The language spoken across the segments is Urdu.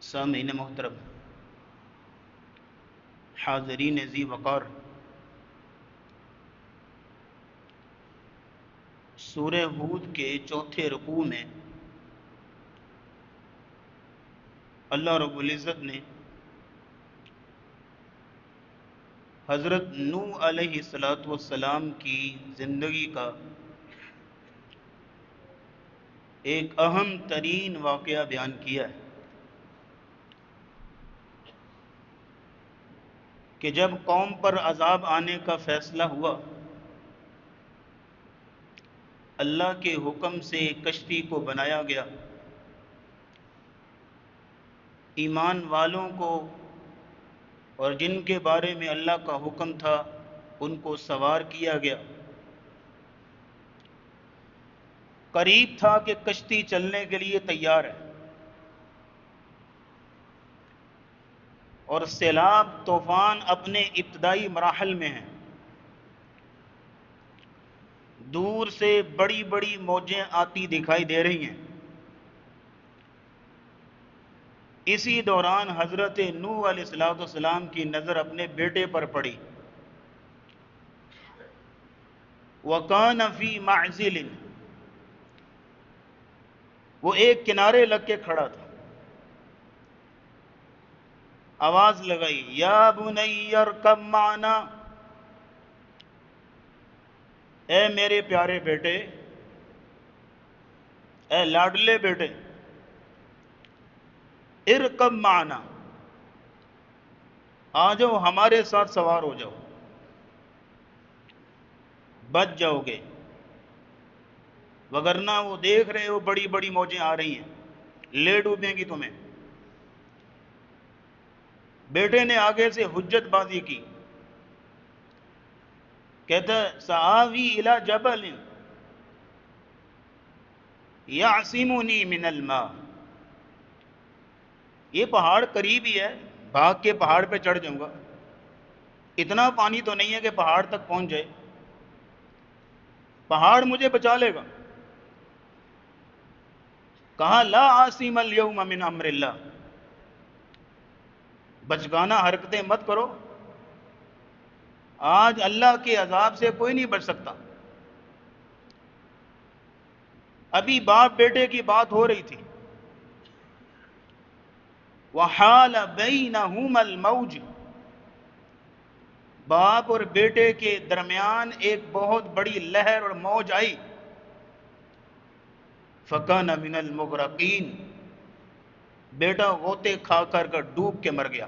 سامعین محترم، حاضرین ذی وقار، سورہ ہود کے چوتھے رکوع میں اللہ رب العزت نے حضرت نوح علیہ السلام کی زندگی کا ایک اہم ترین واقعہ بیان کیا ہے کہ جب قوم پر عذاب آنے کا فیصلہ ہوا، اللہ کے حکم سے کشتی کو بنایا گیا، ایمان والوں کو اور جن کے بارے میں اللہ کا حکم تھا ان کو سوار کیا گیا۔ قریب تھا کہ کشتی چلنے کے لیے تیار ہے، اور سیلاب طوفان اپنے ابتدائی مراحل میں ہیں۔ دور سے بڑی بڑی موجیں آتی دکھائی دے رہی ہیں۔ اسی دوران حضرت نوح علیہ السلام کی نظر اپنے بیٹے پر پڑی۔ وَكَانَ فِي مَعْزِلٍ، وہ ایک کنارے لگ کے کھڑا تھا۔ آواز لگائی، یا بنی ارکب معنا، اے میرے پیارے بیٹے، اے لاڈلے بیٹے، ارکب معنا، آ جاؤ ہمارے ساتھ سوار ہو جاؤ، بچ جاؤ گے، وگرنہ وہ دیکھ رہے ہو بڑی بڑی موجیں آ رہی ہیں، لے ڈوبیں گی تمہیں۔ بیٹے نے آگے سے حجت بازی کی، کہتا سآوی الی جبل یعصمنی من الماء، یہ پہاڑ قریب ہی ہے، بھاگ کے پہاڑ پہ چڑھ جاؤں گا، اتنا پانی تو نہیں ہے کہ پہاڑ تک پہنچ جائے، پہاڑ مجھے بچا لے گا۔ کہا لا عاصم اليوم من امر اللہ، بچگانہ حرکتیں مت کرو، آج اللہ کے عذاب سے کوئی نہیں بچ سکتا۔ ابھی باپ بیٹے کی بات ہو رہی تھی، وحال بینہما الموج، باپ اور بیٹے کے درمیان ایک بہت بڑی لہر اور موج آئی، فکان من المغرقین، بیٹا غوطے کھا کر ڈوب کے مر گیا۔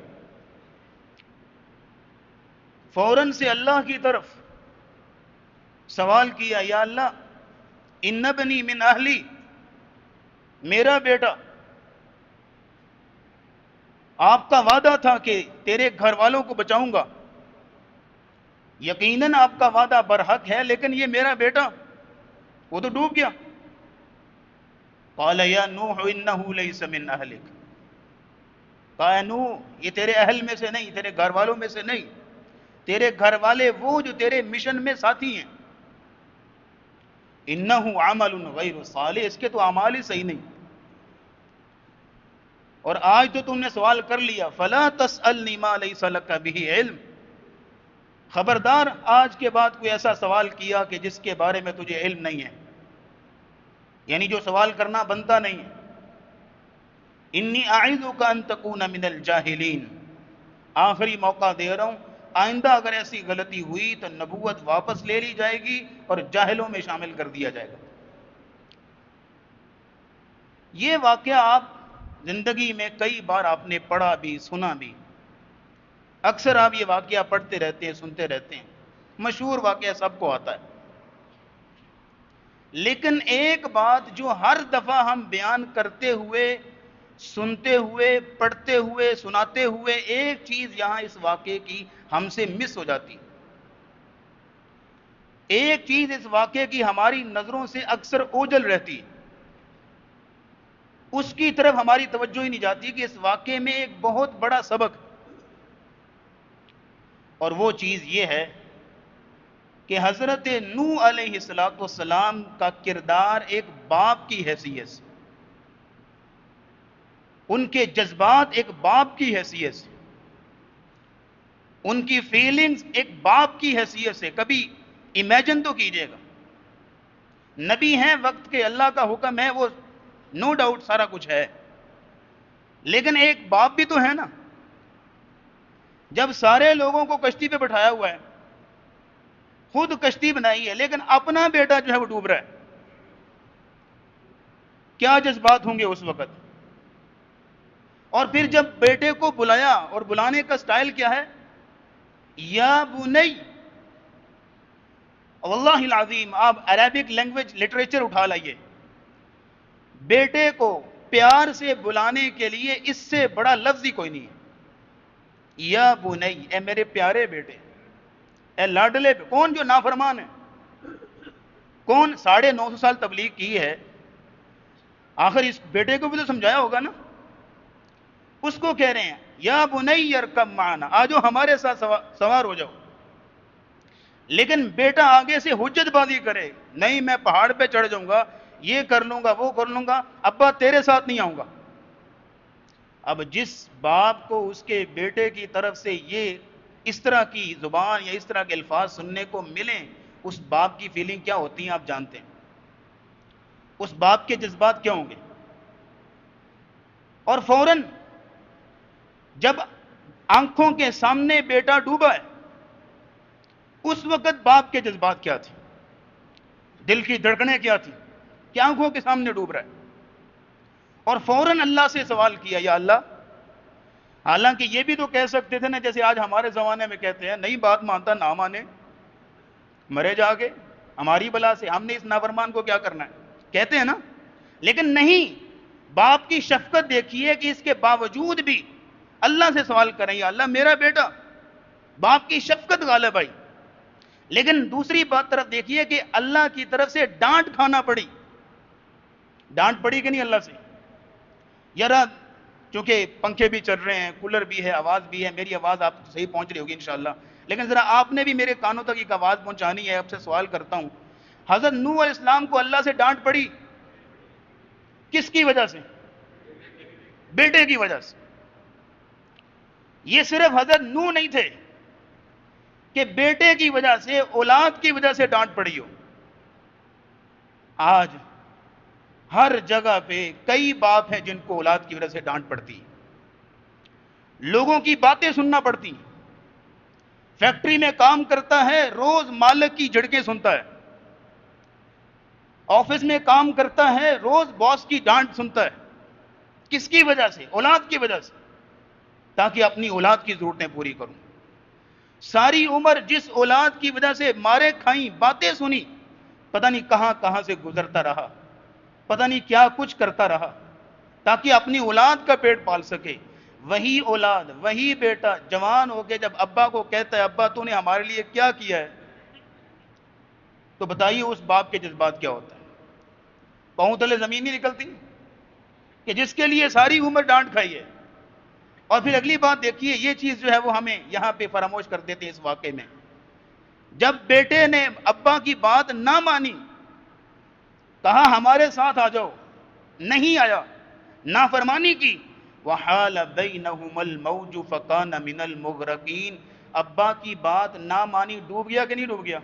فوراً سے اللہ کی طرف سوال کیا، یا اللہ ان ابنی من اہلی، میرا بیٹا، آپ کا وعدہ تھا کہ تیرے گھر والوں کو بچاؤں گا، یقیناً آپ کا وعدہ برحق ہے، لیکن یہ میرا بیٹا وہ تو ڈوب گیا۔ قال یا نوح انہ لیس من اہلک، کہا نوح یہ تیرے اہل میں سے نہیں، تیرے گھر والوں میں سے نہیں، تیرے گھر والے وہ جو تیرے مشن میں ساتھی ہیں، انہ عمل غیر صالح، اس کے تو اعمال ہی صحیح نہیں، اور آج تو تم نے سوال کر لیا، فلا تسألنی ما لیس لک بہ علم، خبردار آج کے بعد کوئی ایسا سوال کیا کہ جس کے بارے میں تجھے علم نہیں ہے، یعنی جو سوال کرنا بنتا نہیں ہے۔ انی اعظک ان تکون من الجاہلین، آخری موقع دے رہا ہوں، آئندہ اگر ایسی غلطی ہوئی تو نبوت واپس لے لی جائے گی اور جاہلوں میں شامل کر دیا جائے گا۔ یہ واقعہ آپ زندگی میں کئی بار آپ نے پڑھا بھی، سنا بھی، اکثر آپ یہ واقعہ پڑھتے رہتے ہیں، سنتے رہتے ہیں، مشہور واقعہ سب کو آتا ہے۔ لیکن ایک بات جو ہر دفعہ ہم بیان کرتے ہوئے، سنتے ہوئے، پڑھتے ہوئے، سناتے ہوئے، ایک چیز یہاں اس واقعے کی ہم سے مس ہو جاتی، ایک چیز اس واقعے کی ہماری نظروں سے اکثر اوجھل رہتی، اس کی طرف ہماری توجہ ہی نہیں جاتی کہ اس واقعے میں ایک بہت بڑا سبق، اور وہ چیز یہ ہے کہ حضرت نوح علیہ السلام کا کردار ایک باپ کی حیثیت سے، ان کے جذبات ایک باپ کی حیثیت سے، ان کی فیلنگز ایک باپ کی حیثیت سے کبھی امیجن تو کیجئے گا. نبی ہیں وقت کے، اللہ کا حکم ہے، وہ نو ڈاؤٹ سارا کچھ ہے، لیکن ایک باپ بھی تو ہے نا. جب سارے لوگوں کو کشتی پہ بٹھایا ہوا ہے، خود کشتی بنائی ہے، لیکن اپنا بیٹا جو ہے وہ ڈوب رہا ہے، کیا جذبات ہوں گے اس وقت؟ اور پھر جب بیٹے کو بلایا، اور بلانے کا سٹائل کیا ہے؟ یا بنی. واللہ العظیم آپ عربک لینگویج لٹریچر اٹھا لائیے، بیٹے کو پیار سے بلانے کے لیے اس سے بڑا لفظ ہی کوئی نہیں ہے. یا بنی، اے میرے پیارے بیٹے، اے لاڈلے. کون جو نافرمان ہے؟ کون 950 سال تبلیغ کی ہے، آخر اس بیٹے کو بھی تو سمجھایا ہوگا نا. اس کو کہہ رہے ہیں یا بنی ارکب معنا، آجو ہمارے ساتھ سوار ہو جاؤ. لیکن بیٹا آگے سے حجت بازی کرے، نہیں میں پہاڑ پہ چڑھ جاؤں گا، یہ کر لوں گا، وہ کر لوں گا، ابا تیرے ساتھ نہیں آؤں گا. اب جس باپ کو اس کے بیٹے کی طرف سے یہ اس طرح کی زبان یا اس طرح کے الفاظ سننے کو ملیں، اس باپ کی فیلنگ کیا ہوتی ہیں آپ جانتے ہیں. اس باپ کے جذبات کیا ہوں گے؟ اور فوراً جب آنکھوں کے سامنے بیٹا ڈوبا ہے، اس وقت باپ کے جذبات کیا تھے؟ دل کی دھڑکنیں کیا تھی کہ آنکھوں کے سامنے ڈوب رہا ہے؟ اور فوراً اللہ سے سوال کیا، یا اللہ. حالانکہ یہ بھی تو کہہ سکتے تھے نا، جیسے آج ہمارے زمانے میں کہتے ہیں، نہیں بات مانتا نہ مانے، مرے جا کے ہماری بلا سے، ہم نے اس نافرمان کو کیا کرنا ہے، کہتے ہیں نا. لیکن نہیں، باپ کی شفقت دیکھیے کہ اس کے باوجود بھی اللہ سے سوال کریں، یا اللہ میرا بیٹا. باپ کی شفقت غالب آئی. لیکن دوسری بات طرف دیکھیے کہ اللہ کی طرف سے ڈانٹ کھانا پڑی. ڈانٹ پڑی کہ نہیں اللہ سے؟ یار چونکہ پنکھے بھی چل رہے ہیں، کولر بھی ہے، آواز بھی ہے، میری آواز آپ صحیح پہنچ رہی ہوگی انشاءاللہ، لیکن ذرا آپ نے بھی میرے کانوں تک ایک آواز پہنچانی ہے. آپ سے سوال کرتا ہوں، حضرت نوح علیہ السلام کو اللہ سے ڈانٹ پڑی کس کی وجہ سے؟ بیٹے کی وجہ سے. یہ صرف حضرت نوح نہیں تھے کہ بیٹے کی وجہ سے، اولاد کی وجہ سے ڈانٹ پڑی ہو. آج ہر جگہ پہ کئی باپ ہیں جن کو اولاد کی وجہ سے ڈانٹ پڑتی، لوگوں کی باتیں سننا پڑتی. فیکٹری میں کام کرتا ہے، روز مالک کی جھڑکیں سنتا ہے. آفس میں کام کرتا ہے، روز باس کی ڈانٹ سنتا ہے. کس کی وجہ سے؟ اولاد کی وجہ سے، تاکہ اپنی اولاد کی ضرورتیں پوری کروں. ساری عمر جس اولاد کی وجہ سے مارے کھائیں، باتیں سنی، پتہ نہیں کہاں کہاں سے گزرتا رہا، پتہ نہیں کیا کچھ کرتا رہا، تاکہ اپنی اولاد کا پیٹ پال سکے. وہی اولاد، وہی بیٹا جوان ہو کے جب ابا کو کہتا ہے، ابا تو نے ہمارے لیے کیا کیا ہے، تو بتائیے اس باپ کے جذبات کیا ہوتا ہے؟ پاؤں تلے زمین نہیں نکلتی کہ جس کے لیے ساری عمر ڈانٹ کھائی ہے. اور پھر اگلی بات دیکھیے، یہ چیز جو ہے وہ ہمیں یہاں پہ فراموش کر دیتے ہیں اس واقعے میں. جب بیٹے نے ابا کی بات نہ مانی، کہا ہمارے ساتھ آ جاؤ، نہیں آیا، نافرمانی کی. وحال بینہم الموج فکان من المغرقین. ابا کی بات نہ مانی، ڈوب گیا کہ نہیں ڈوب گیا؟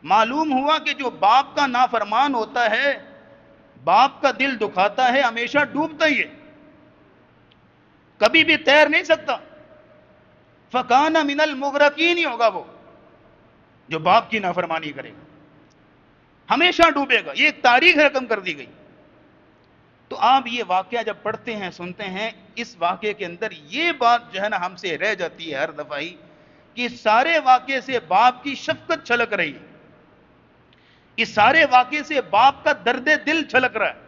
معلوم ہوا کہ جو باپ کا نافرمان ہوتا ہے، باپ کا دل دکھاتا ہے، ہمیشہ ڈوبتا ہی ہے، کبھی بھی تیر نہیں سکتا. فکان من المغرقین ہی ہوگا وہ جو باپ کی نافرمانی کرے گا، ہمیشہ ڈوبے گا. یہ ایک تاریخ رقم کر دی گئی. تو آپ یہ واقعہ جب پڑھتے ہیں، سنتے ہیں، اس واقعے کے اندر یہ بات جو ہے نا ہم سے رہ جاتی ہے ہر دفعہ ہی، کہ سارے واقعے سے باپ کی شفقت چھلک رہی ہے. اس سارے واقعے سے باپ کا درد دل چھلک رہا ہے.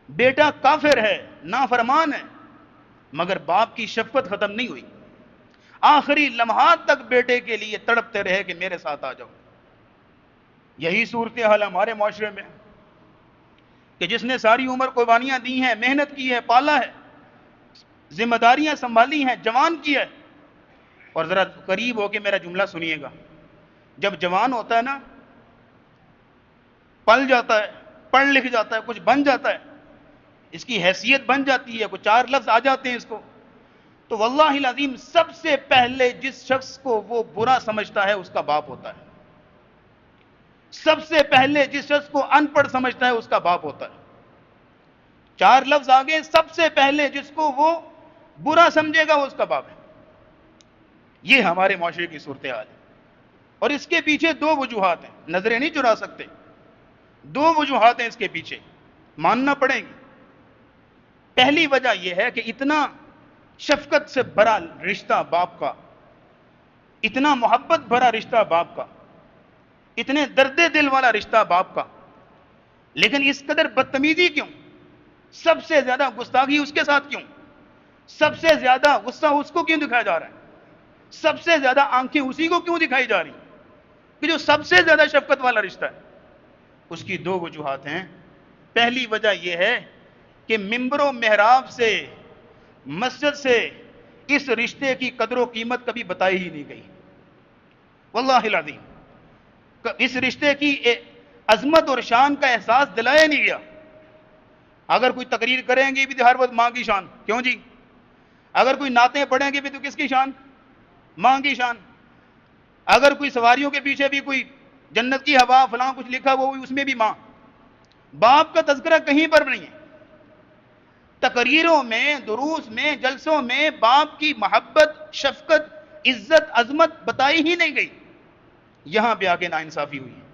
بیٹا کافر ہے، نافرمان ہے، مگر باپ کی شفقت ختم نہیں ہوئی. آخری لمحات تک بیٹے کے لیے تڑپتے رہے کہ میرے ساتھ آ جاؤ. یہی صورتحال ہمارے معاشرے میں، کہ جس نے ساری عمر قربانیاں دی ہیں، محنت کی ہے، پالا ہے، ذمہ داریاں سنبھالی ہیں، جوان کیا ہے. اور ذرا قریب ہو کے میرا جملہ سنیے گا، جب جوان ہوتا ہے نا، پل جاتا ہے، پڑھ لکھ جاتا ہے، کچھ بن جاتا ہے، اس کی حیثیت بن جاتی ہے، کوئی 4 لفظ آ جاتے ہیں اس کو، تو واللہ العظیم سب سے پہلے جس شخص کو وہ برا سمجھتا ہے اس کا باپ ہوتا ہے، سب سے پہلے جس شخص کو ان پڑھ سمجھتا ہے اس کا باپ ہوتا ہے۔ 4 لفظ آگے، سب سے پہلے جس کو وہ برا سمجھے گا وہ اس کا باپ ہے۔ یہ ہمارے معاشرے کی صورتحال ہے، اور اس کے پیچھے 2 وجوہات ہیں، نظریں نہیں چرا سکتے، 2 وجوہات ہیں اس کے پیچھے، ماننا پڑیں گی۔ پہلی وجہ یہ ہے کہ اتنا شفقت سے بھرا رشتہ باپ کا، اتنا محبت بھرا رشتہ باپ کا، اتنے درد دل والا رشتہ باپ کا، لیکن اس قدر بدتمیزی کیوں؟ سب سے زیادہ گستاخی اس کے ساتھ کیوں؟ سب سے زیادہ غصہ اس کو کیوں دکھایا جا رہا ہے؟ سب سے زیادہ آنکھیں اسی کو کیوں دکھائی جا رہی کہ جو سب سے زیادہ شفقت والا رشتہ ہے؟ اس کی 2 وجوہات ہیں۔ پہلی وجہ یہ ہے کہ ممبر و محراب سے، مسجد سے اس رشتے کی قدر و قیمت کبھی بتائی ہی نہیں گئی، واللہ العظیم اس رشتے کی عظمت اور شان کا احساس دلایا نہیں گیا۔ اگر کوئی تقریر کریں گے بھی تو ہر وقت ماں کی شان، کیوں جی؟ اگر کوئی نعتیں پڑھیں گے بھی تو کس کی شان؟ ماں کی شان۔ اگر کوئی سواریوں کے پیچھے بھی کوئی جنت کی ہوا فلاں کچھ لکھا وہ اس میں بھی ماں، باپ کا تذکرہ کہیں پر نہیں ہے۔ تقریروں میں، دروس میں، جلسوں میں باپ کی محبت، شفقت، عزت، عظمت بتائی ہی نہیں گئی، یہاں پہ آگے ناانصافی ہوئی ہے۔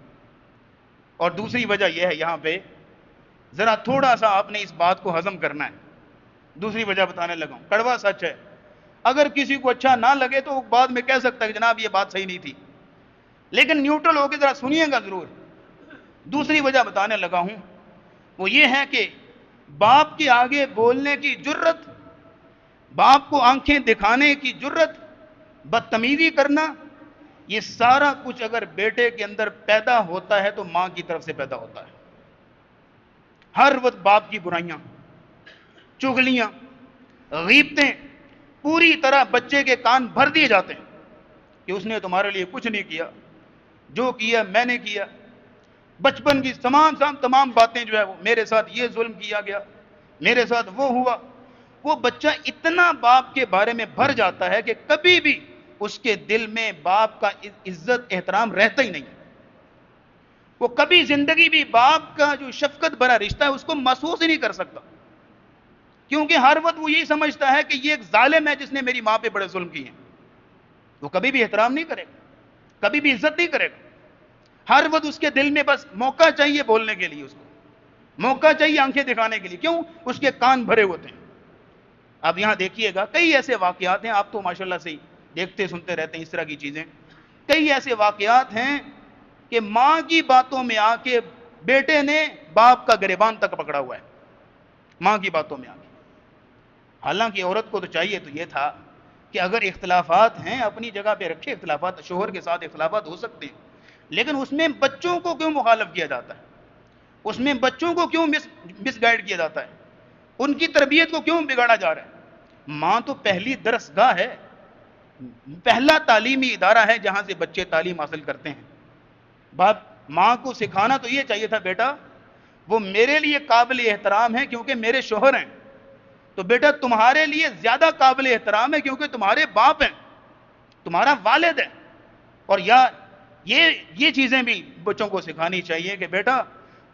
اور دوسری وجہ یہ ہے، یہاں پہ ذرا تھوڑا سا آپ نے اس بات کو ہضم کرنا ہے، دوسری وجہ بتانے لگا ہوں، کڑوا سچ ہے، اگر کسی کو اچھا نہ لگے تو وہ بعد میں کہہ سکتا ہے کہ جناب یہ بات صحیح نہیں تھی، لیکن نیوٹرل ہو کے ذرا سنیے گا ضرور۔ دوسری وجہ بتانے لگا ہوں وہ یہ ہے کہ باپ کے آگے بولنے کی جرت، باپ کو آنکھیں دکھانے کی جرت، بدتمیزی کرنا، یہ سارا کچھ اگر بیٹے کے اندر پیدا ہوتا ہے تو ماں کی طرف سے پیدا ہوتا ہے۔ ہر وقت باپ کی برائیاں، چغلیاں، غیبتیں پوری طرح بچے کے کان بھر دیے جاتے ہیں کہ اس نے تمہارے لیے کچھ نہیں کیا، جو کیا میں نے کیا، بچپن کی تمام باتیں جو ہے وہ میرے ساتھ یہ ظلم کیا گیا، میرے ساتھ وہ ہوا۔ وہ بچہ اتنا باپ کے بارے میں بھر جاتا ہے کہ کبھی بھی اس کے دل میں باپ کا عزت احترام رہتا ہی نہیں، وہ کبھی زندگی بھی باپ کا جو شفقت بھرا رشتہ ہے اس کو محسوس ہی نہیں کر سکتا، کیونکہ ہر وقت وہ یہی سمجھتا ہے کہ یہ ایک ظالم ہے جس نے میری ماں پہ بڑے ظلم کیے ہیں۔ وہ کبھی بھی احترام نہیں کرے گا، کبھی بھی عزت نہیں کرے گا، ہر وقت اس کے دل میں بس موقع چاہیے بولنے کے لیے، اس کو موقع چاہیے آنکھیں دکھانے کے لیے، کیوں؟ اس کے کان بھرے ہوتے ہیں۔ اب یہاں دیکھیے گا کئی ایسے واقعات ہیں، آپ تو ماشاءاللہ سے دیکھتے سنتے رہتے ہیں اس طرح کی چیزیں، کئی ایسے واقعات ہیں کہ ماں کی باتوں میں آ کے بیٹے نے باپ کا گریبان تک پکڑا ہوا ہے، ماں کی باتوں میں آ کے۔ حالانکہ عورت کو تو چاہیے تو یہ تھا کہ اگر اختلافات ہیں اپنی جگہ پہ رکھے، اختلافات شوہر کے ساتھ اختلافات ہو سکتے ہیں، لیکن اس میں بچوں کو کیوں مخالف کیا جاتا ہے؟ اس میں بچوں کو کیوں مس گائیڈ کیا جاتا ہے؟ ان کی تربیت کو کیوں بگاڑا جا رہا ہے؟ ماں تو پہلی درس گاہ ہے، پہلا تعلیمی ادارہ ہے جہاں سے بچے تعلیم حاصل کرتے ہیں۔ باپ ماں کو سکھانا تو یہ چاہیے تھا، بیٹا وہ میرے لیے قابل احترام ہے کیونکہ میرے شوہر ہیں، تو بیٹا تمہارے لیے زیادہ قابل احترام ہے کیونکہ تمہارے باپ ہیں، تمہارا والد ہے۔ اور یہ چیزیں بھی بچوں کو سکھانی چاہیے کہ بیٹا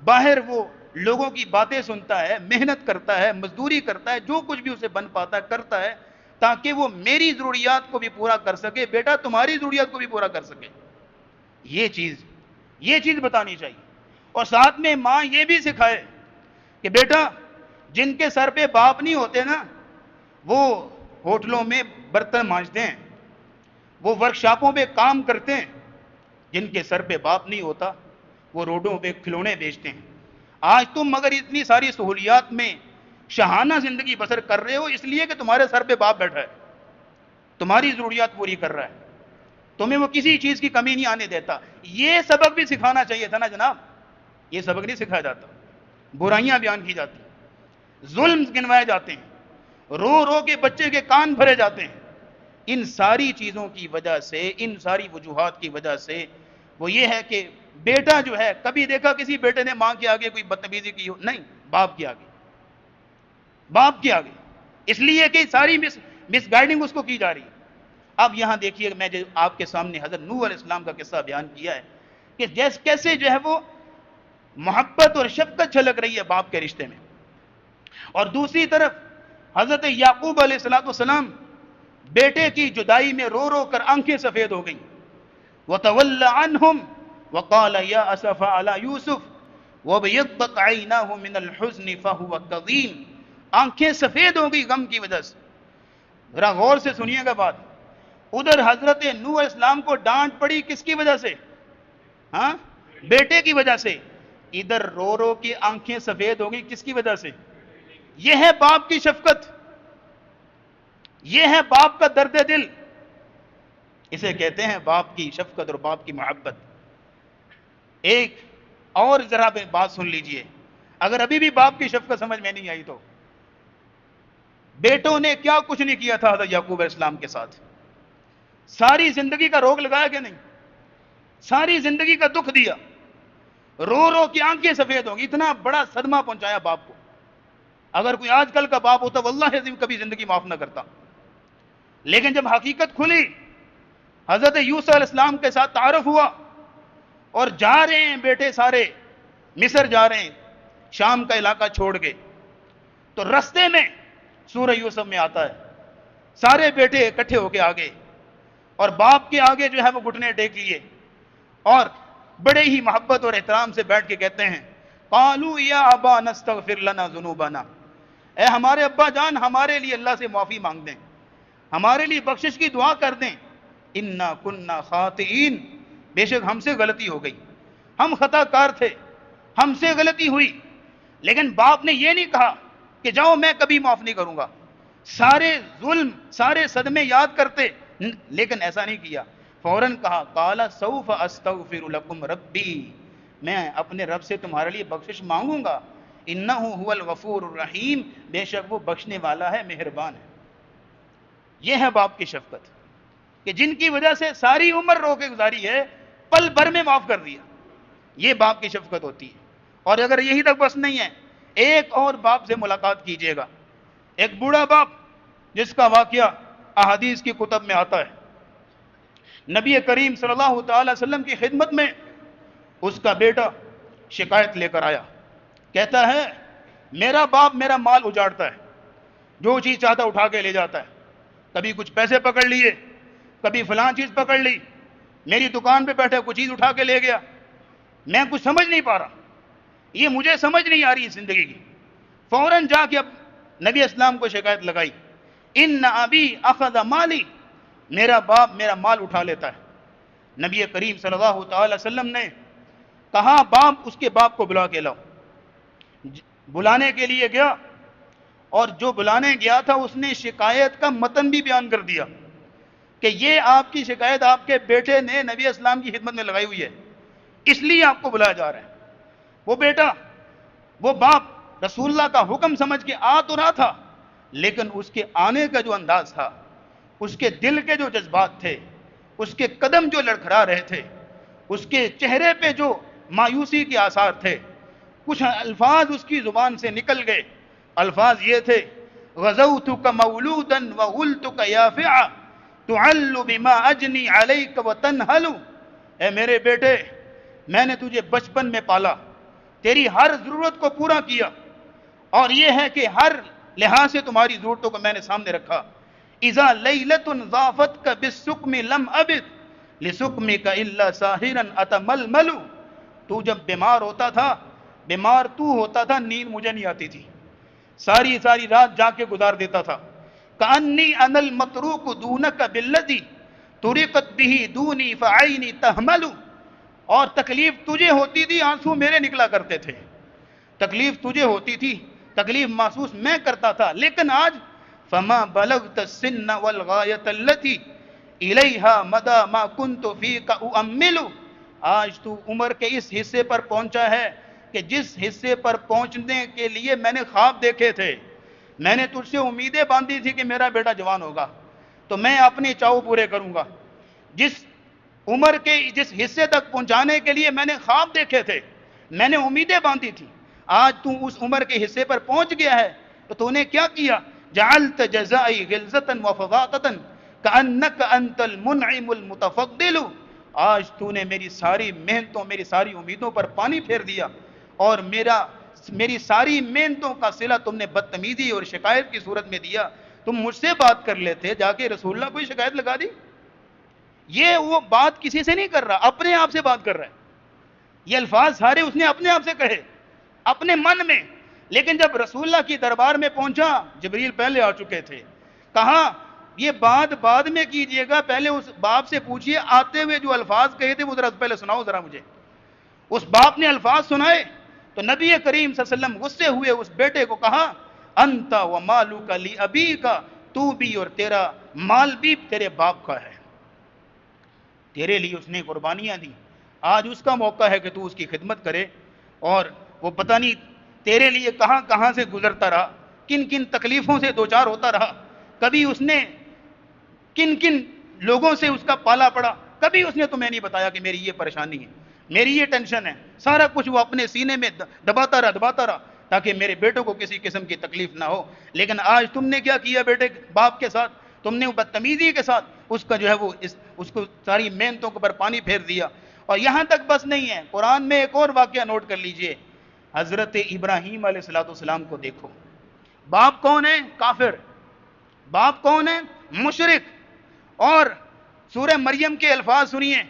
باہر وہ لوگوں کی باتیں سنتا ہے، محنت کرتا ہے، مزدوری کرتا ہے، جو کچھ بھی اسے بن پاتا ہے کرتا ہے تاکہ وہ میری ضروریات کو بھی پورا کر سکے، بیٹا تمہاری ضروریات کو بھی پورا کر سکے۔ یہ چیز بتانی چاہیے۔ اور ساتھ میں ماں یہ بھی سکھائے کہ بیٹا جن کے سر پہ باپ نہیں ہوتے نا، وہ ہوٹلوں میں برتن مانجتے ہیں، وہ ورکشاپوں پہ کام کرتے ہیں، جن کے سر پہ باپ نہیں ہوتا وہ روڈوں پہ کھلونے بیچتے ہیں۔ آج تم مگر اتنی ساری سہولیات میں شاہانہ زندگی بسر کر رہے ہو اس لیے کہ تمہارے سر پہ باپ بیٹھا ہے، تمہاری ضروریات پوری کر رہا ہے، تمہیں وہ کسی چیز کی کمی نہیں آنے دیتا۔ یہ سبق بھی سکھانا چاہیے تھا نا جناب، یہ سبق نہیں سکھایا جاتا، برائیاں بیان کی جاتی ہیں، ظلم گنوائے جاتے ہیں، رو رو کے بچے کے کان بھرے جاتے ہیں۔ ان ساری چیزوں کی وجہ سے، ان ساری وجوہات کی وجہ سے وہ یہ ہے کہ بیٹا جو ہے، کبھی دیکھا کسی بیٹے نے ماں کے آگے کوئی بدتمیزی کی ہو؟ نہیں، باپ کے آگے باپ کے آگے، اس لیے کہ ساری مس گائیڈنگ اس کو کی جا رہی ہے۔ اب یہاں دیکھیے میں جو آپ کے سامنے حضرت نوح علیہ السلام کا قصہ بیان کیا ہے کہ کیسے جو ہے وہ محبت اور شفقت چھلک رہی ہے باپ کے رشتے میں، اور دوسری طرف حضرت یعقوب علیہ السلام بیٹے کی جدائی میں رو رو کر آنکھیں سفید ہو گئیں، وَتَوَلَّ عَنْهُمْ وَقَالَ يَا أَسَفَ عَلَى يُوسُفَ وَابْيَضَّتْ عَيْنَاهُ مِنَ الْحُزْنِ فَهُوَ كَظِيمٌ، آنکھیں سفید ہو گئی غم کی وجہ سے۔ ذرا غور سے سنیے گا بات، ادھر حضرت نوح علیہ السلام کو ڈانٹ پڑی کس کی وجہ سے؟ ہاں، بیٹے کی وجہ سے۔ ادھر رو رو کی آنکھیں سفید ہو گئی کس کی وجہ سے؟ یہ ہے باپ کی شفقت، یہ ہے باپ کا درد دل، اسے کہتے ہیں باپ کی شفقت اور باپ کی محبت۔ ایک اور ذرا بات سن لیجئے، اگر ابھی بھی باپ کی شفقت سمجھ میں نہیں آئی تو بیٹوں نے کیا کچھ نہیں کیا تھا حضرت یعقوب علیہ السلام کے ساتھ، ساری زندگی کا روگ لگایا کہ نہیں، ساری زندگی کا دکھ دیا، رو رو کی آنکھیں سفید ہوں گی، اتنا بڑا صدمہ پہنچایا باپ کو۔ اگر کوئی آج کل کا باپ ہوتا واللہ عظیم کبھی زندگی معاف نہ کرتا، لیکن جب حقیقت کھلی، حضرت یوسف علیہ السلام کے ساتھ تعارف ہوا، اور جا رہے ہیں بیٹے سارے مصر جا رہے ہیں شام کا علاقہ چھوڑ کے، تو رستے میں سورہ یوسف میں آتا ہے سارے بیٹے اکٹھے ہو کے آگے، اور باپ کے آگے جو ہے وہ گھٹنے ٹیک لیے، اور بڑے ہی محبت اور احترام سے بیٹھ کے کہتے ہیں قالوا یا ابا نستغفر لنا ذنوبنا، اے ہمارے ابا جان ہمارے لیے اللہ سے معافی مانگ دیں، ہمارے لیے بخشش کی دعا کر دیں، انا کننا خاطئین، بے شک ہم سے غلطی ہو گئی، ہم خطا کار تھے، ہم سے غلطی ہوئی۔ لیکن باپ نے یہ نہیں کہا کہ جاؤ میں کبھی معاف نہیں کروں گا، سارے ظلم سارے صدمے یاد کرتے، لیکن ایسا نہیں کیا، فوراً کہا قال سوف استغفر لکم ربی، میں اپنے رب سے تمہارے لیے بخشش مانگوں گا، انہ هو الغفور الرحیم، بے شک وہ بخشنے والا ہے مہربان ہے۔ یہ ہے باپ کی شفقت کہ جن کی وجہ سے ساری عمر رو کے گزاری ہے، پل بھر میں معاف کر دیا، یہ باپ کی شفقت ہوتی ہے۔ اور اگر یہی تک بس نہیں ہے، ایک اور باپ سے ملاقات کیجئے گا، ایک بوڑھا باپ جس کا واقعہ احادیث کی کتب میں آتا ہے، نبی کریم صلی اللہ تعالی وسلم کی خدمت میں اس کا بیٹا شکایت لے کر آیا، کہتا ہے میرا باپ میرا مال اجاڑتا ہے، جو چیز چاہتا اٹھا کے لے جاتا ہے، کبھی کچھ پیسے پکڑ لیے، کبھی فلاں چیز پکڑ لی، میری دکان پہ بیٹھے کوئی چیز اٹھا کے لے گیا، میں کچھ سمجھ نہیں پا رہا، یہ مجھے سمجھ نہیں آ رہی زندگی کی۔ فوراً جا کے اب نبی اسلام کو شکایت لگائی، ان ابی اخذ مالی، میرا باپ میرا مال اٹھا لیتا ہے۔ نبی کریم صلی اللہ تعالی وسلم نے کہا باپ، اس کے باپ کو بلا کے لاؤ۔ بلانے کے لیے گیا، اور جو بلانے گیا تھا اس نے شکایت کا متن بھی بیان کر دیا کہ یہ آپ کی شکایت آپ کے بیٹے نے نبی اسلام کی خدمت میں لگائی ہوئی ہے، اس لیے آپ کو بلایا جا رہا ہے۔ وہ بیٹا، وہ باپ رسول اللہ کا حکم سمجھ کے آ تو رہا تھا، لیکن اس کے آنے کا جو انداز تھا، اس کے دل کے جو جذبات تھے، اس کے قدم جو لڑکھڑا رہے تھے، اس کے چہرے پہ جو مایوسی کے آثار تھے، کچھ الفاظ اس کی زبان سے نکل گئے، الفاظ یہ تھے غزوتک مولودا وغلتک یافعا تعل بما اجنی علیک وتنہل، اے میرے بیٹے میں نے تجھے بچپن میں پالا، تیری ہر ضرورت کو پورا کیا، اور یہ ہے کہ ہر لحاظ سے تمہاری ضرورتوں کو میں نے سامنے رکھا، اذا لیلۃ ضافتک بالسقم لم ابد لسقمک الا ساہرا اتململ، تو جب بیمار ہوتا تھا، بیمار تو ہوتا تھا، نیند مجھے نہیں آتی تھی، ساری ساری رات جا کے گزار دیتا تھا، کأنی انا المتروک دونک بالذی طرقت به دونی فعینی تحمل، اور تکلیف تجھے ہوتی تھی، آنسو میرے نکلا کرتے تھے، تکلیف تجھے ہوتی تھی، تکلیف محسوس میں کرتا تھا، لیکن آج فما بلغت السن والغایت التي الیہا مدى ما كنت فیک اؤمل، آج تو عمر کے اس حصے پر پہنچا ہے کہ جس حصے پر پہنچنے کے لیے میں نے خواب دیکھے تھے، میں نے تجھ سے امیدیں باندھی تھی کہ میرا بیٹا جوان ہوگا تو میں اپنے چاؤ پورے کروں گا، جس عمر کے جس حصے تک پہنچانے کے لیے میں نے خواب دیکھے تھے، میں نے امیدیں باندھی تھی، آج تو اس عمر کے حصے پر پہنچ گیا ہے، تو تو نے کیا کیا؟ جعلت جزائی غلظۃ وفضاۃۃ کأنک انت المنعم المتفضل، آج تو نے میری ساری محنتوں، میری ساری امیدوں پر پانی پھیر دیا، اور میری ساری محنتوں کا صلہ تم نے بدتمیزی اور شکایت کی صورت میں دیا۔ تم مجھ سے بات کر لیتے، جا کے رسول اللہ کو شکایت لگا دی۔ یہ وہ بات کسی سے نہیں کر رہا، اپنے آپ سے بات کر رہا ہے۔ یہ الفاظ سارے اس نے اپنے آپ سے کہے، اپنے من میں۔ لیکن جب رسول اللہ کی دربار میں پہنچا، جبریل پہلے آ چکے تھے، کہا یہ بات بعد میں کیجئے گا، پہلے اس باپ سے پوچھئے آتے ہوئے جو الفاظ کہے تھے وہ ذرا پہلے سناؤ ذرا مجھے۔ اس باپ نے الفاظ سنائے تو نبی کریم صلی اللہ علیہ وسلم غصے ہوئے، اس بیٹے کو کہا انت و مالک لی ابیک، تو بھی اور تیرا مال بھی تیرے باپ کا ہے، تیرے لیے اس نے قربانیاں دی، آج اس کا موقع ہے کہ تو اس کی خدمت کرے۔ اور وہ پتہ نہیں تیرے لیے کہاں کہاں سے گزرتا رہا، کن کن تکلیفوں سے دوچار ہوتا رہا، کبھی اس نے کن کن لوگوں سے اس کا پالا پڑا، کبھی اس نے تمہیں نہیں بتایا کہ میری یہ پریشانی ہے، میری یہ ٹینشن ہے، سارا کچھ وہ اپنے سینے میں دباتا رہا تاکہ میرے بیٹوں کو کسی قسم کی تکلیف نہ ہو۔ لیکن آج تم نے کیا کیا بیٹے باپ کے ساتھ؟ تم نے بدتمیزی کے ساتھ اس کا جو ہے وہ اس کو ساری محنتوں پر پانی پھیر دیا۔ اور یہاں تک بس نہیں ہے، قرآن میں ایک اور واقعہ نوٹ کر لیجئے، حضرت ابراہیم علیہ السلام کو دیکھو۔ باپ کون ہے؟ کافر۔ باپ کون ہے؟ مشرک۔ اور سورہ مریم کے الفاظ سنیے،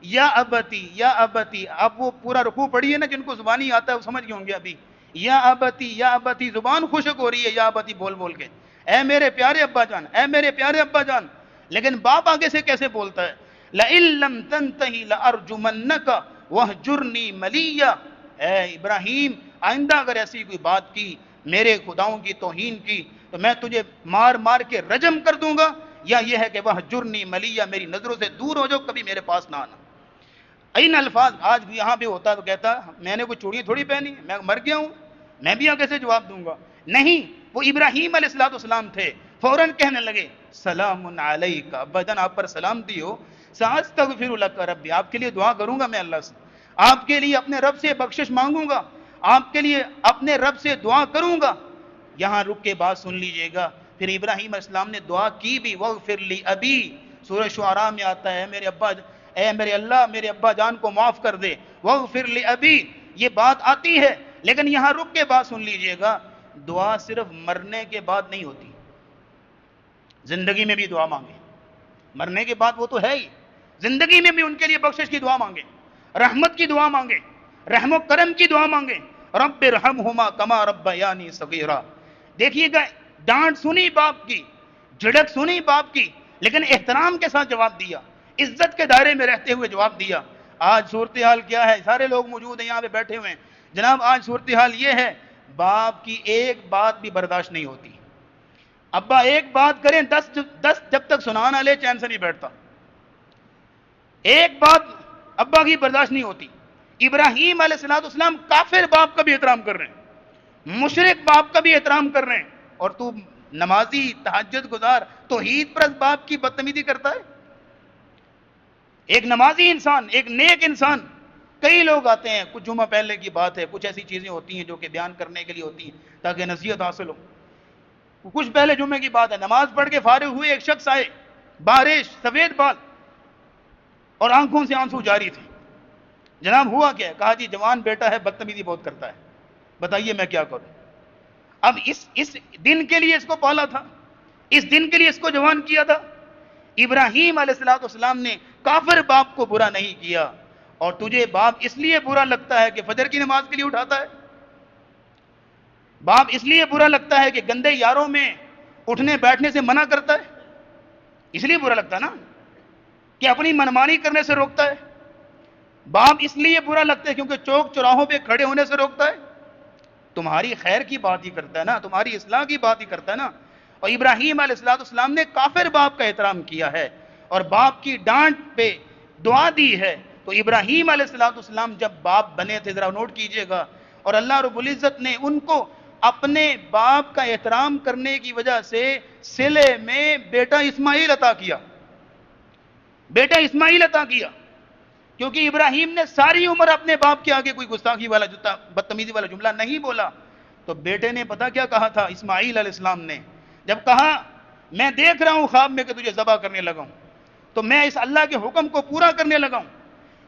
یا ابتی یا ابتی، اب وہ پورا رکوع پڑھیے نا، جن کو زبانی آتا ہے وہ سمجھ گئے ہوں گے ابھی، یا ابتی، زبان خشک ہو رہی ہے یا ابتی بول بول کے، اے میرے پیارے ابا جان، اے میرے پیارے ابا جان۔ لیکن باپ آگے سے کیسے بولتا ہے؟ لئن لم تنتہی لارجمنک وہجرنی ملیہ، اے ابراہیم آئندہ اگر ایسی کوئی بات کی، میرے خداؤں کی توہین کی، تو میں تجھے مار مار کے رجم کر دوں گا، یا یہ ہے کہ وہجرنی ملیہ، میری نظروں سے دور ہو جاؤ، کبھی میرے پاس نہ آنا۔ این الفاظ آج بھی یہاں بھی ہوتا تو کہتا میں نے کوئی چوڑی تھوڑی پہنی، میں مر گیا ہوں، میں بھی آگے سے جواب دوں گا۔ نہیں، وہ ابراہیم علیہ السلام تھے، فوراً کہنے لگے سلام علیک، ابا جان آپ پر سلامتی ہو، ساستغفر لک ربی، آپ کے لیے دعا کروں گا میں اللہ سے، آپ کے لیے اپنے رب سے بخشش مانگوں گا، آپ کے لیے اپنے رب سے دعا کروں گا۔ یہاں رک کے بات سن لیجئے گا، پھر ابراہیم علیہ السلام نے دعا کی بھی، وغفر لی ابی، سورہ شعراء میں آتا ہے اے میرے اللہ میرے ابا جان کو معاف کر دے، وغفر لی ابی، یہ بات آتی ہے۔ لیکن یہاں رک کے بات سن لیجئے گا، دعا صرف مرنے کے بعد نہیں ہوتی، زندگی میں بھی دعا مانگے، مرنے کے بعد وہ تو ہے ہی، زندگی میں بھی ان کے لیے بخشش کی دعا مانگے، رحمت کی دعا مانگے، رحم و کرم کی دعا مانگے، رب ارحمہما کما ربیانی صغیرا۔ دیکھیے گا، ڈانٹ سنی باپ کی، جھڑک سنی باپ کی، لیکن احترام کے ساتھ جواب دیا، عزت کے دائرے میں رہتے ہوئے جواب دیا۔ آج صورتحال کیا ہے؟ سارے لوگ موجود ہیں یہاں پہ بیٹھے ہوئے ہیں جناب، آج صورتحال یہ ہے، باپ کی ایک بات بھی برداشت نہیں ہوتی، ابا ایک بات کریں 10 جب تک سنا نہ لے چین سے نہیں بیٹھتا، ایک بات ابا کی برداشت نہیں ہوتی۔ ابراہیم علیہ السلام کافر باپ کا بھی احترام کر رہے ہیں، مشرک باپ کا بھی احترام کر رہے ہیں، اور تو نمازی تہجد گزار توحید پرست باپ کی بدتمیزی کرتا ہے۔ ایک نمازی انسان، ایک نیک انسان، کئی لوگ آتے ہیں، کچھ جمعہ پہلے کی بات ہے، کچھ ایسی چیزیں ہوتی ہیں جو کہ بیان کرنے کے لیے ہوتی ہیں تاکہ نصیحت حاصل ہو۔ کچھ پہلے جمعے کی بات ہے، نماز پڑھ کے فارغ ہوئے، ایک شخص آئے، بارش، سفید بال اور آنکھوں سے آنسو جاری تھے۔ جناب ہوا کیا ہے؟ کہا جی جوان بیٹا ہے، بدتمیزی بہت کرتا ہے، بتائیے میں کیا کروں۔ اب اس دن کے لیے اس کو پالا تھا، اس دن کے لیے اس کو جوان کیا تھا۔ ابراہیم علیہ السلام نے کافر باپ کو برا نہیں کیا، اور تجھے باپ اس لیے برا لگتا ہے کہ فجر کی نماز کے لیے اٹھاتا ہے، باپ اس لیے برا لگتا ہے کہ گندے یاروں میں اٹھنے بیٹھنے سے منع کرتا ہے، اس لیے برا لگتا ہے نا کہ اپنی منمانی کرنے سے روکتا ہے، باپ اس لیے برا لگتا ہے کیونکہ چوک چوراہوں پہ کھڑے ہونے سے روکتا ہے، تمہاری خیر کی بات ہی کرتا ہے نا، تمہاری اصلاح کی بات ہی کرتا ہے نا۔ اور ابراہیم علیہ السلام نے کافر باپ کا احترام کیا ہے اور باپ کی ڈانٹ پہ دعا دی ہے۔ تو ابراہیم علیہ السلام جب باپ بنے تھے، ذرا نوٹ کیجئے گا، اور اللہ رب العزت نے ان کو اپنے باپ کا احترام کرنے کی وجہ سے صلے میں بیٹا اسماعیل عطا کیا، بیٹا اسماعیل عطا کیا، کیونکہ ابراہیم نے ساری عمر اپنے باپ کے آگے کوئی گستاخی والا بدتمیزی والا جملہ نہیں بولا۔ تو بیٹے نے پتا کیا کہا تھا اسماعیل علیہ السلام نے؟ جب کہا میں دیکھ رہا ہوں خواب میں کہ تجھے ذبح کرنے لگا ہوں، تو میں اس اللہ کے حکم کو پورا کرنے لگا ہوں.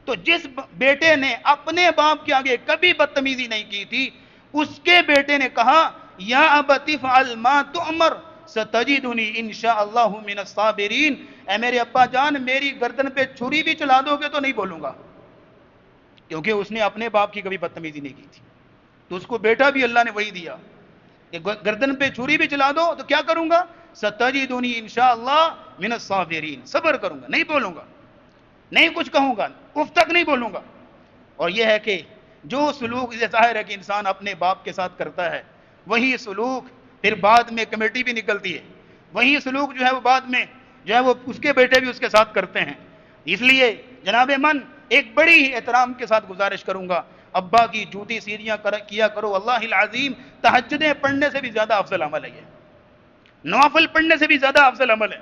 تو جس بیٹے نے اپنے باپ کے آگے کبھی بدتمیزی نہیں کی تھی، اس کے بیٹے نے کہا یا ابت افعل ما تؤمر ستجدنی انشاء اللہ من الصابرین، اے میرے ابا جان میری گردن پہ چھری بھی چلا دو گے تو نہیں بولوں گا، کیونکہ اس نے اپنے باپ کی کبھی بدتمیزی نہیں کی تھی. تو اس کو بیٹا بھی اللہ نے وہی دیا کہ گردن پہ چھری بھی چلا دو تو کیا کروں گا؟ ستجدنی انشاءاللہ من الصابرین، صبر کروں گا، نہیں بولوں گا، نہیں کچھ کہوں گا، اف تک نہیں بولوں گا. اور یہ ہے کہ جو سلوک یہ ظاہر ہے کہ انسان اپنے باپ کے ساتھ کرتا ہے، وہی سلوک پھر بعد میں کمیٹی بھی نکلتی ہے، وہی سلوک جو ہے وہ بعد میں جو ہے وہ اس کے بیٹے بھی اس کے ساتھ کرتے ہیں. اس لیے جناب من ایک بڑی احترام کے ساتھ گزارش کروں گا، ابا کی جوتی سیدھیاں کیا کرو. اللہ العظیم تہجدیں پڑھنے سے بھی زیادہ افضل عمل ہے، یہ نوافل پڑھنے سے بھی زیادہ افضل عمل ہے.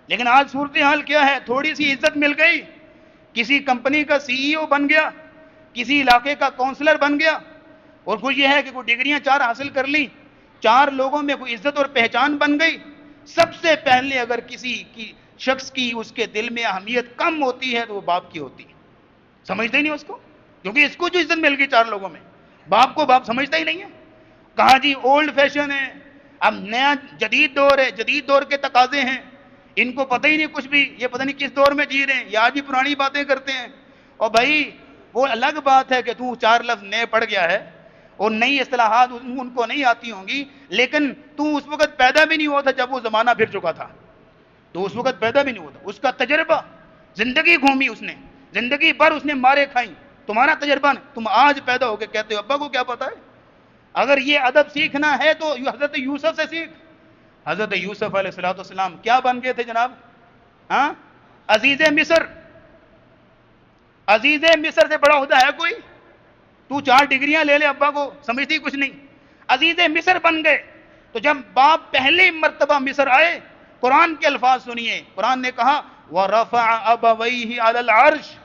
لیکن آج صورتحال کیا ہے؟ تھوڑی سی عزت مل گئی، کسی کمپنی کا سی ای او بن گیا، کسی علاقے کا کونسلر بن گیا، اور کچھ یہ ہے کہ کوئی ڈگریاں 4 حاصل کر لی، 4 لوگوں میں کوئی عزت اور پہچان بن گئی. سب سے پہلے اگر کسی کی شخص کی اس کے دل میں اہمیت کم ہوتی ہے تو وہ باپ کی ہوتی ہے. سمجھتے ہی نہیں اس کو، کیونکہ اس کو جو عزت مل گئی 4 لوگوں میں، باپ کو باپ سمجھتا ہی نہیں ہے. کہاں جی اولڈ فیشن ہے، اب نیا جدید دور ہے، جدید دور کے تقاضے ہیں، ان کو پتہ ہی نہیں کچھ بھی، یہ پتہ نہیں کس دور میں جی رہے ہیں، یہ آج بھی پرانی باتیں کرتے ہیں. اور بھائی وہ الگ بات ہے کہ تو 4 لفظ نئے پڑھ گیا ہے اور نئی اصطلاحات ان کو نہیں آتی ہوں گی، لیکن تو اس وقت پیدا بھی نہیں ہوا تھا جب وہ زمانہ پھر چکا تھا. تو اس وقت پیدا بھی نہیں ہوا تھا، اس کا تجربہ، زندگی گھومی اس نے، زندگی بھر اس نے مارے کھائیں. تمہارا تجربہ نہیں، تم آج پیدا ہو کے کہتے ہو ابا کو کیا پتا ہے. اگر یہ ادب سیکھنا ہے تو حضرت یوسف سے سیکھ. حضرت یوسف علیہ السلام کیا بن گئے تھے جناب؟ ہاں، عزیز مصر. عزیز مصر سے بڑا عہدہ ہے کوئی؟ تو 4 ڈگریاں لے لے، ابا کو سمجھتی کچھ نہیں. عزیز مصر بن گئے. تو جب باپ پہلی مرتبہ مصر آئے، قرآن کے الفاظ سنیے، قرآن نے کہا وَرَفَعَ أَبَوَيْهِ عَلَى الْعَرْشِ،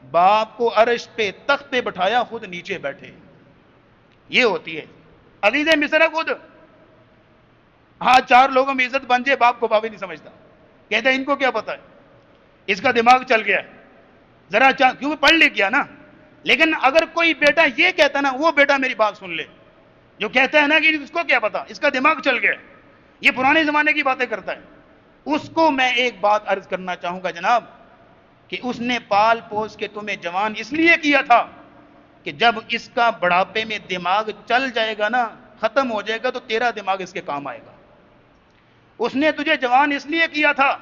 باپ کو عرش پہ، تخت پہ بٹھایا، خود نیچے بیٹھے. یہ ہوتی ہے عزیز مصر خود. ہاں 4 لوگوں میں عزت بن جائے، باپ کو باپ ہی نہیں سمجھتا، کہتے ہیں ان کو کیا پتا ہے، اس کا دماغ چل گیا ہے ذرا کیونکہ پڑھ لکھ گیا نا. لیکن اگر کوئی بیٹا یہ کہتا نا، وہ بیٹا میری بات سن لے جو کہتا ہے نا کہ اس کو کیا پتا، اس کا دماغ چل گیا، یہ پرانے زمانے کی باتیں کرتا ہے، اس کو میں ایک بات عرض کرنا چاہوں گا جناب کہ اس نے پال پوس کے تمہیں جوان اس لیے کیا تھا کہ جب اس کا بڑھاپے میں دماغ چل جائے گا نا، ختم ہو جائے گا، تو تیرا دماغ اس کے کام آئے گا. اس نے تجھے جوان اس لیے کیا تھا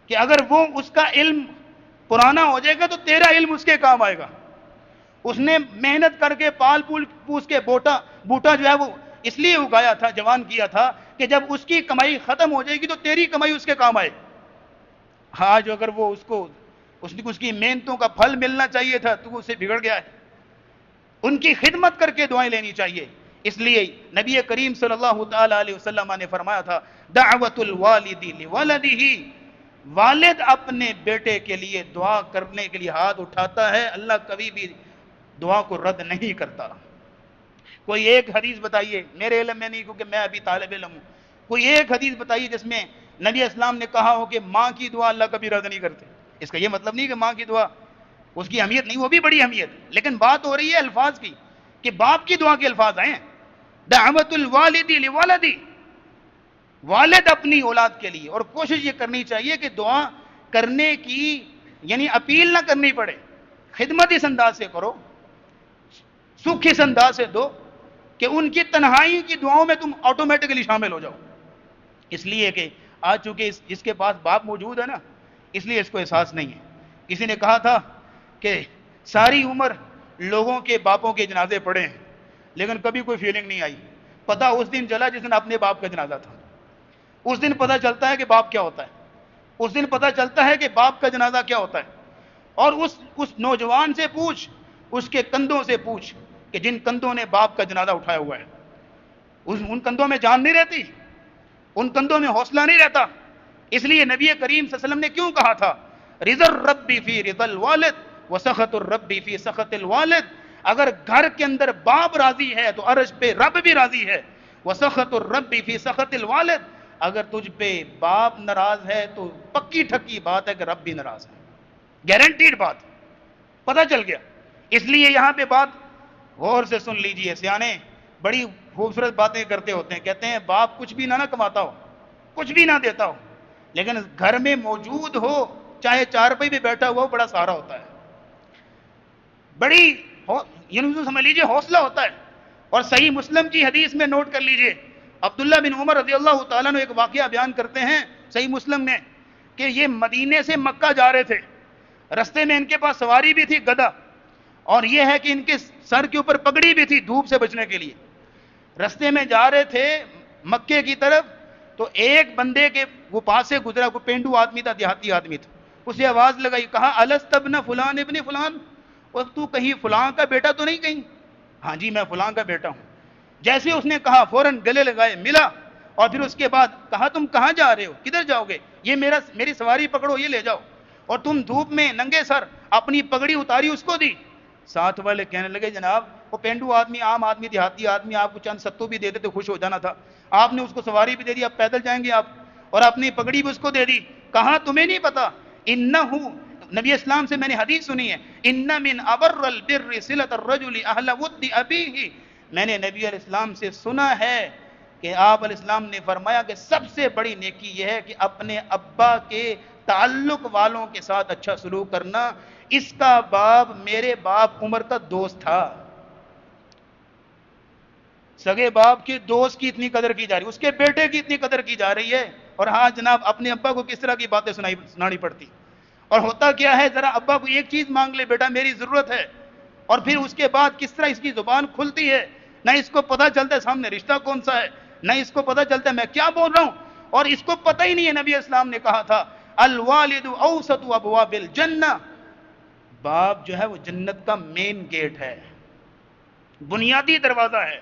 کہ اگر وہ اس کا علم پرانا ہو جائے گا تو تیرا علم اس کے کام آئے گا. اس نے محنت کر کے پال پوس کے بوٹا جو ہے وہ اس لیے اگایا تھا، جوان کیا تھا کہ جب اس کی کمائی ختم ہو جائے گی تو تیری کمائی اس کے کام آئے. آج اگر وہ اس کی محنتوں کا پھل ملنا چاہیے تھا تو اسے بگڑ گیا ہے. ان کی خدمت کر کے دعائیں لینی چاہیے. اس لیے نبی کریم صلی اللہ تعالی علیہ وسلم نے فرمایا تھا دعوت الوالد لولدہ، والد اپنے بیٹے کے لیے دعا کرنے کے لیے ہاتھ اٹھاتا ہے، اللہ کبھی بھی دعا کو رد نہیں کرتا. کوئی ایک حدیث بتائیے، میرے علم میں نہیں کیونکہ میں ابھی طالب علم ہوں، کوئی ایک حدیث بتائیے جس میں نبی اسلام نے کہا ہو کہ ماں کی دعا اللہ کبھی رد نہیں کرتے. اس کا یہ مطلب نہیں کہ ماں کی دعا اس کی اہمیت نہیں، وہ بھی بڑی اہمیت، لیکن بات ہو رہی ہے الفاظ کی کہ باپ کی دعا کے الفاظ آئے ہیں. دعوت الوالد لولدہ، والد اپنی اولاد کے لیے. اور کوشش یہ کرنی چاہیے کہ دعا کرنے کی یعنی اپیل نہ کرنی پڑے، خدمت اس انداز سے کرو، سکھ اس انداز سے دو کہ ان کی تنہائی کی دعاؤں میں تم آٹومیٹکلی شامل ہو جاؤ. اس لیے کہ آج چونکہ جس کے پاس باپ موجود ہے نا، اس لیے اس کو احساس نہیں ہے. کسی نے کہا تھا کہ ساری عمر لوگوں کے باپوں کے جنازے پڑے ہیں لیکن کبھی کوئی فیلنگ نہیں آئی. پتہ اس دن چلا جس دن اپنے باپ کا جنازہ تھا. اس دن پتہ چلتا ہے کہ باپ کیا ہوتا ہے، اس دن پتہ چلتا ہے کہ باپ کا جنازہ کیا ہوتا ہے. اور اس نوجوان سے پوچھ، اس کے کندھوں سے پوچھ کہ جن کندھوں نے باپ کا جنازہ اٹھایا ہوا ہے، ان کندھوں میں جان نہیں رہتی، ان کندھوں میں حوصلہ نہیں رہتا. اس لیے نبی کریم صلی اللہ علیہ وسلم نے کیوں کہا تھا رضا الرب فی رضا الوالد وسخط الرب فی سخط الوالد، اگر گھر کے اندر باپ راضی ہے تو عرش پہ رب بھی راضی ہے. وسخط الرب فی سخط الوالد، اگر تجھ پہ باپ ناراض ہے تو پکی ٹھکی بات ہے کہ رب بھی ناراض ہے. گارنٹیڈ بات، پتہ چل گیا. اس لیے یہاں پہ بات غور سے سن لیجئے. سیانے بڑی خوبصورت باتیں کرتے ہوتے ہیں، کہتے ہیں باپ کچھ بھی نہ کماتا ہو، کچھ بھی نہ دیتا ہو، لیکن گھر میں موجود ہو، چاہے چارپائی پہ بیٹھا ہوا ہو، بڑا سہارا ہوتا ہے، بڑی سمجھ لیجئے حوصلہ ہوتا ہے. اور صحیح مسلم کی حدیث میں نوٹ کر لیجئے، عبداللہ بن عمر رضی اللہ تعالیٰ نے ایک واقعہ بیان کرتے ہیں صحیح مسلم میں، کہ یہ مدینے سے مکہ جا رہے تھے. رستے میں ان کے پاس سواری بھی تھی گدا، اور یہ ہے کہ ان کے سر کے اوپر پگڑی بھی تھی دھوپ سے بچنے کے لیے. رستے میں جا رہے تھے مکے کی طرف، تو ایک بندے کے وہ پاس سے گزرا، کوئی پینڈو آدمی تھا، دیہاتی آدمی تھا. اسے آواز لگائی، کہا الست ابن فلان ابن فلان، اور تو کہیں فلاں کا بیٹا تو نہیں کہیں؟ ہاں جی میں فلاں کا بیٹا ہوں. جیسے اس نے کہا فوراً گلے لگائے، ملا، اور پھر اس کے بعد کہا تم کہاں جا رہے ہو، کدھر جاؤ گے؟ یہ میری سواری پکڑو، یہ لے جاؤ. اور تم دھوپ میں ننگے سر اپنی پگڑی اتاری، اس کو دی. ساتھ والے کہنے لگے جناب وہ پینڈو آدمی، عام آدمی، دیہاتی آدمی، آپ کو چند ستو بھی دے دیتے خوش ہو جانا تھا، آپ نے اس کو سواری بھی دے دی، اب پیدل جائیں گے آپ، اور اپنی پگڑی بھی اس کو دے دی. کہاں تمہیں نہیں پتا، انہو، نبی اسلام سے میں نے حدیث سنی ہے، ان من ابر البر صلۃ الرجل اہل ود ابیہ، میں نے نبی علیہ السلام سے سنا ہے کہ آپ علیہ السلام نے فرمایا کہ سب سے بڑی نیکی یہ ہے کہ اپنے ابا کے تعلق والوں کے ساتھ اچھا سلوک کرنا. اس کا باپ میرے باپ عمر کا دوست تھا. سگے باپ کے دوست کی اتنی قدر کی جا رہی، اس کے بیٹے کی اتنی قدر کی جا رہی ہے، اور ہاں جناب اپنے ابا کو کس طرح کی باتیں سنانی پڑتی. اور ہوتا کیا ہے، ذرا ابا کو ایک چیز مانگ لے، بیٹا میری ضرورت ہے، اور پھر اس کے بعد کس طرح اس کی زبان کھلتی ہے، نہ اس کو پتہ چلتا ہے سامنے رشتہ کون سا ہے، نہ اس کو پتہ چلتا ہے میں کیا بول رہا ہوں، اور اس کو پتہ ہی نہیں ہے. نبی اسلام نے کہا تھا الوالد اوسط ابواب الجنہ، باپ جو ہے وہ جنت کا مین گیٹ ہے، بنیادی دروازہ ہے.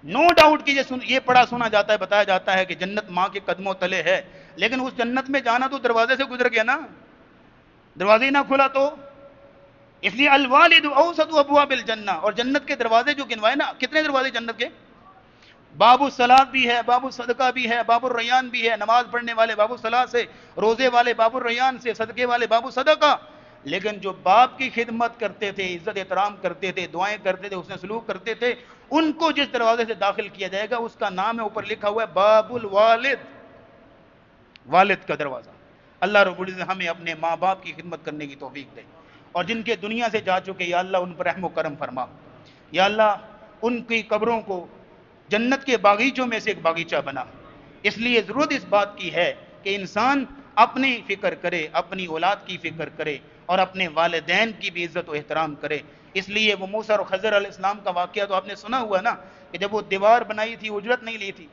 نو ڈاؤٹ کہ یہ پڑھا سنا جاتا ہے، بتایا جاتا ہے کہ جنت ماں کے قدموں تلے ہے، لیکن اس جنت میں جانا تو دروازے سے گزر گیا نا، دروازے ہی نہ کھلا تو. اس لیے الوالد اوسط ابواب الجنہ، اور جنت کے دروازے جو گنوائے نا، کتنے دروازے جنت کے؟ باب الصلاۃ بھی ہے، باب الصدقہ بھی ہے، باب الریان بھی ہے، نماز پڑھنے والے باب الصلاۃ سے، روزے والے باب الریان سے، صدقے والے باب الصدقہ. لیکن جو باپ کی خدمت کرتے تھے، عزت احترام کرتے تھے، دعائیں کرتے تھے، حسن سلوک کرتے تھے، ان کو جس دروازے سے داخل کیا جائے گا اس کا نام ہے، اوپر لکھا ہوا ہے باب الوالد، والد کا دروازہ. اللہ رب العزت ہمیں اپنے ماں باپ کی خدمت کرنے کی توفیق دے، اور جن کے دنیا سے جا چکے یا اللہ ان پر رحم و کرم فرما. یا اللہ ان کی قبروں کو جنت کے باغیچوں میں سے ایک باغیچہ بنا. اس لیے ضرورت اس بات کی ہے کہ انسان اپنی فکر کرے، اپنی اولاد کی فکر کرے، اور اپنے والدین کی بھی عزت و احترام کرے. اس لیے وہ موسیٰ اور خضر علیہ السلام کا واقعہ تو آپ نے سنا ہوا نا، کہ جب وہ دیوار بنائی تھی اجرت نہیں لی تھی،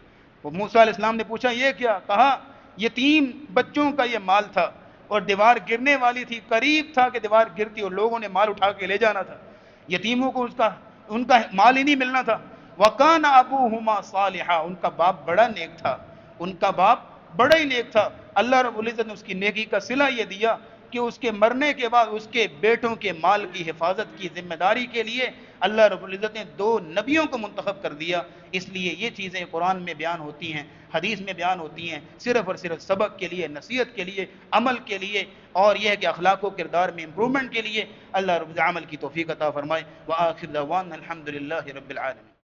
وہ موسیٰ علیہ السلام نے پوچھا یہ کیا؟ کہا یتیم بچوں کا یہ مال تھا، اور دیوار گرنے والی تھی، قریب تھا کہ دیوار گرتی اور لوگوں نے مال اٹھا کے لے جانا تھا، یتیموں کو ان کا مال ہی نہیں ملنا تھا. وَقَانَ أَبُوهُمَا صَالِحًا، ان کا باپ بڑا نیک تھا، ان کا باپ بڑا ہی نیک تھا. اللہ رب العزت نے اس کی نیکی کا صلہ یہ دیا کہ اس کے مرنے کے بعد اس کے بیٹوں کے مال کی حفاظت کی ذمہ داری کے لیے اللہ رب العزت نے 2 نبیوں کو منتخب کر دیا. اس لیے یہ چیزیں قرآن میں بیان ہوتی ہیں، حدیث میں بیان ہوتی ہیں، صرف اور صرف سبق کے لیے، نصیحت کے لیے، عمل کے لیے، اور یہ ہے کہ اخلاق و کردار میں امپرومنٹ کے لیے. اللہ رب العزت عمل کی توفیق عطا فرمائے. وآخر دعوانا الحمد للہ رب العالمین.